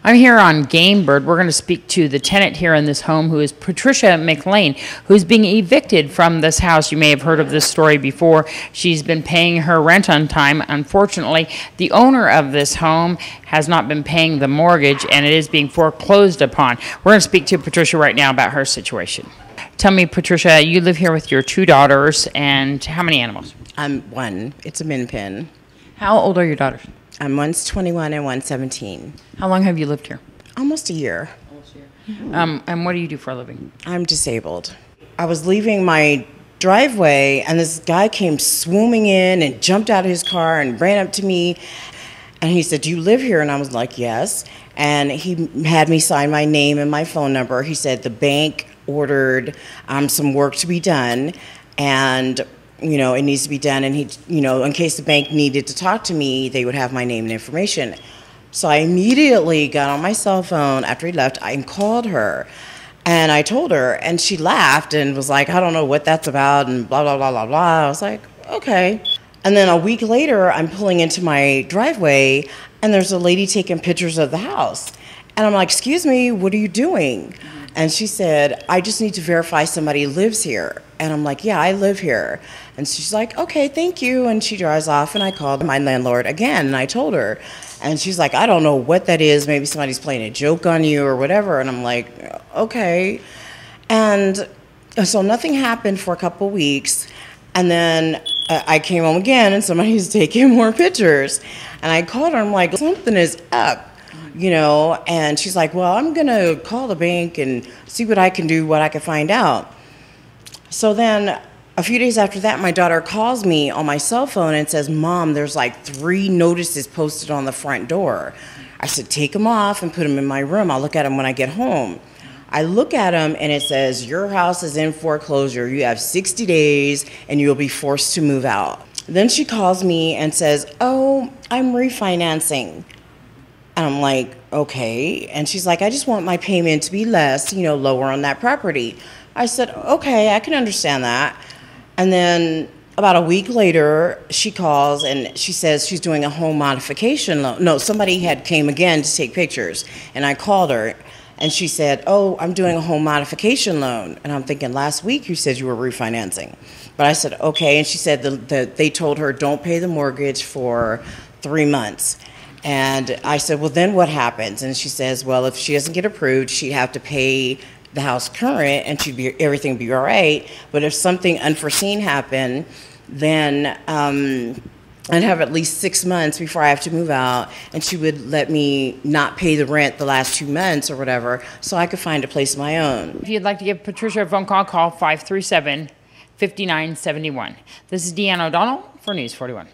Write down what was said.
I'm here on Game Bird. We're going to speak to the tenant here in this home, who is Patricia McClain, who's being evicted from this house. You may have heard of this story before. She's been paying her rent on time. Unfortunately, the owner of this home has not been paying the mortgage, and it is being foreclosed upon. We're going to speak to Patricia right now about her situation. Tell me, Patricia, you live here with your two daughters, and how many animals? One. It's a min pin. How old are your daughters? One's 21 and one's 17. How long have you lived here? Almost a year. And what do you do for a living? I'm disabled. I was leaving my driveway and this guy came swooming in and jumped out of his car and ran up to me. And he said, "Do you live here?" And I was like, "Yes." And he had me sign my name and my phone number. He said the bank ordered some work to be done, and it needs to be done, and he, in case the bank needed to talk to me, they would have my name and information. So I immediately got on my cell phone after he left and called her, and I told her, and she laughed and was like, "I don't know what that's about," and blah, blah, blah, blah, blah. I was like, okay. And then a week later, I'm pulling into my driveway, and there's a lady taking pictures of the house. And I'm like, "Excuse me, what are you doing?" And she said, "I just need to verify somebody lives here." And I'm like, "Yeah, I live here." And she's like, "Okay, thank you." And she drives off, and I called my landlord again, and I told her. And she's like, "I don't know what that is. Maybe somebody's playing a joke on you or whatever." And I'm like, okay. And so nothing happened for a couple weeks. And then I came home again, and somebody's taking more pictures. And I called her, I'm like, "Something is up." And she's like, "Well, I'm going to call the bank and see what I can do, what I can find out." So then a few days after that, my daughter calls me on my cell phone and says, "Mom, there's like 3 notices posted on the front door." I said, "Take them off and put them in my room. I'll look at them when I get home." I look at them and it says, "Your house is in foreclosure. You have 60 days and you'll be forced to move out." Then she calls me and says, "Oh, I'm refinancing." And I'm like, okay. And she's like, "I just want my payment to be less, lower on that property." I said, "Okay, I can understand that." And then about a week later, she calls and she says she's doing a home modification loan. No, somebody had came again to take pictures. And I called her and she said, "Oh, I'm doing a home modification loan." And I'm thinking, last week you said you were refinancing. But I said, okay. And she said that they told her, "Don't pay the mortgage for 3 months." And I said, "Well, then what happens?" And she says, "Well, if she doesn't get approved, she'd have to pay the house current and everything would be all right. But if something unforeseen happened, then I'd have at least 6 months before I have to move out, and she would let me not pay the rent the last 2 months or whatever, so I could find a place of my own." If you'd like to give Patricia a phone call, call 537-5971. This is Deanna O'Donnell for News 41.